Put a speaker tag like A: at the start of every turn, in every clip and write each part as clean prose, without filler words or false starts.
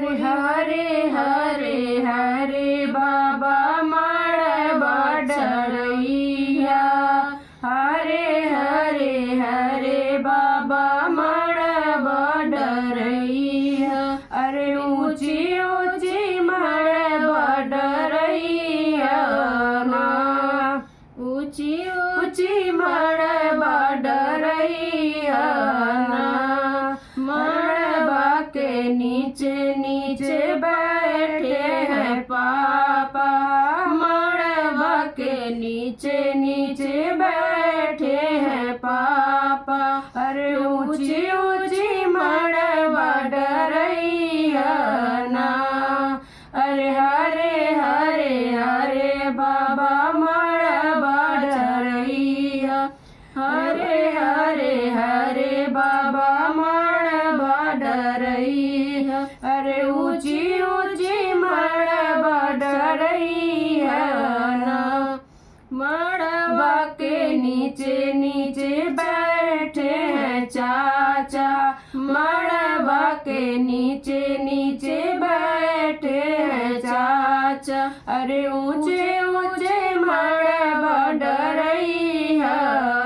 A: अरे हरे हरे हरे बाबा मड़बा डरैया। हरे हरे हरे बाबा मड़बा डरैया। अरे ऊंची ऊंची मड़बा डरैया ना। ऊंची ऊंची मड़बा डरैया ना। मड़बा के नीचे नीचे बैठे हैं पापा। मड़बा के नीचे नीचे बैठे हैं पापा। अरे ऊंची ऊंची मड़बा डरैया ना। अरे हरे हरे हरे बाबा मड़बा डरैया। हरे हरे हरे बाबा मड़बा डरैया। अरे ऊंची ऊंची मड़बा डरैया ना। मड़बा के नीचे नीचे बैठे हैं चाचा। मड़बा के नीचे नीचे बैठे हैं चाचा। अरे ऊंचे ऊंचे मड़बा डरैया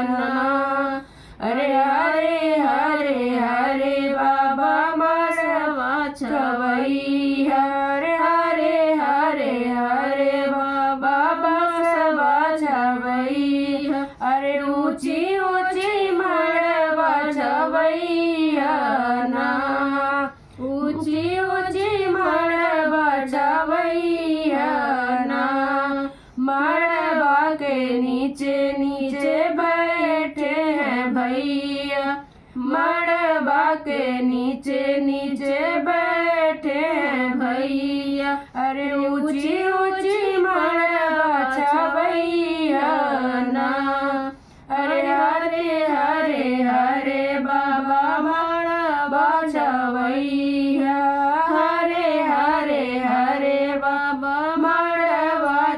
A: ना। अरे हरे हरे हरे बाबा मड़बा छवैया। हरे हरे हरे हरे बाबा मड़बा छवैया। अरे ऊंची ऊंची मड़बा छवैया ना। ऊंची ऊंची मड़बा छवैया ना। मड़बा के नीचे नीचे बैठे हैं भैया। मड़बा के नीचे नीचे बैठे हैं भैया। अरे ऊंची ऊंची